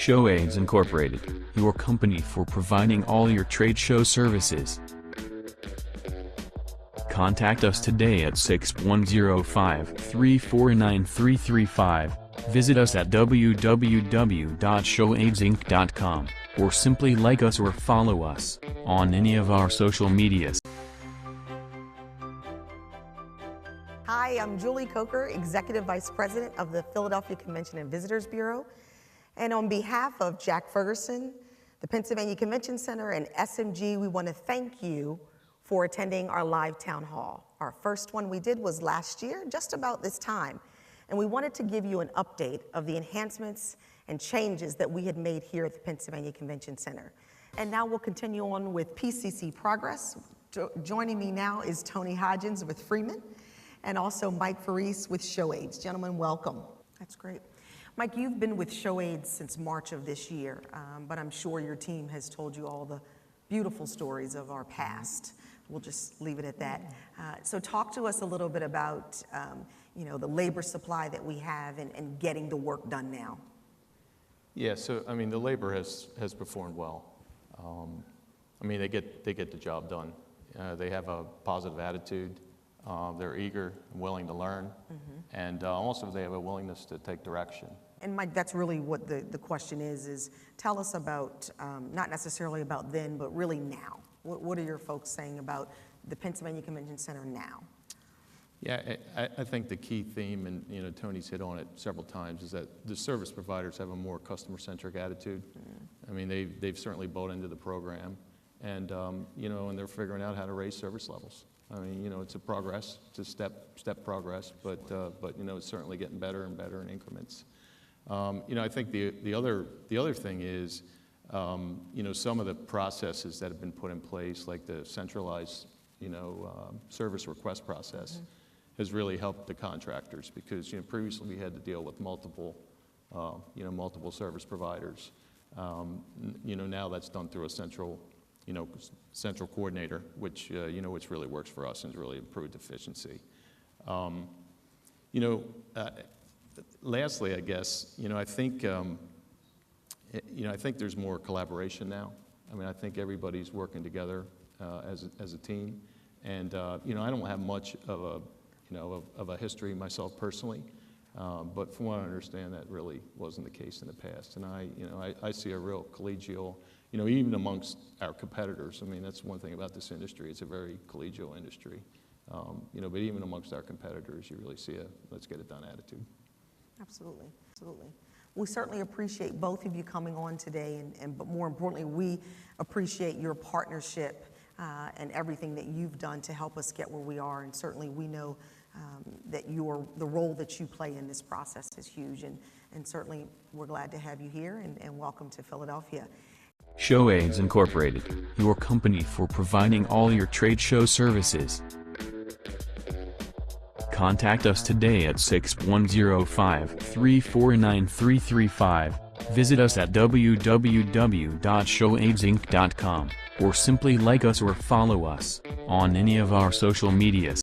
Sho Aids Incorporated, your company for providing all your trade show services. Contact us today at 6105-349-335, visit us at www.shoaidsinc.com, or simply like us or follow us on any of our social medias. Hi, I'm Julie Coker, Executive Vice President of the Philadelphia Convention and Visitors Bureau. And on behalf of Jack Ferguson, the Pennsylvania Convention Center, and SMG, we want to thank you for attending our live town hall. Our first one we did was last year, just about this time. And we wanted to give you an update of the enhancements and changes that we had made here at the Pennsylvania Convention Center. And now we'll continue on with PCC Progress. Joining me now is Tony Hodgins with Freeman, and also Mike Faris with Sho Aids. Gentlemen, welcome. That's great. Mike, you've been with Sho Aids since March of this year, but I'm sure your team has told you all the beautiful stories of our past. We'll just leave it at that. So talk to us a little bit about the labor supply that we have and getting the work done now. Yeah, so I mean, the labor has performed well. I mean, they get the job done. They have a positive attitude. They're eager and willing to learn, and also they have a willingness to take direction. And Mike, that's really what the question is tell us about, not necessarily about then, but really now. What are your folks saying about the Pennsylvania Convention Center now? Yeah, I think the key theme, and Tony's hit on it several times, is that the service providers have a more customer-centric attitude. I mean, they've certainly bought into the program, and and they're figuring out how to raise service levels. I mean, it's a progress, it's a step progress, but it's certainly getting better and better in increments. I think the other thing is, some of the processes that have been put in place, like the centralized, service request process, has really helped the contractors, because previously we had to deal with multiple service providers. Now that's done through a central coordinator, which really works for us and has really improved efficiency. Lastly, I guess, I think there's more collaboration now. I mean, I think everybody's working together as a team, and I don't have much of a history myself personally, but from what I understand, that really wasn't the case in the past. And I see a real collegial, even amongst our competitors. I mean, that's one thing about this industry. It's a very collegial industry. But even amongst our competitors, you really see a let's get it done attitude. Absolutely, absolutely. We certainly appreciate both of you coming on today, but more importantly, we appreciate your partnership and everything that you've done to help us get where we are. And certainly we know that the role that you play in this process is huge. And certainly we're glad to have you here, and welcome to Philadelphia. Sho Aids Incorporated, your company for providing all your trade show services. Contact us today at 6105-349-335, visit us at www.shoaidsinc.com, or simply like us or follow us on any of our social medias.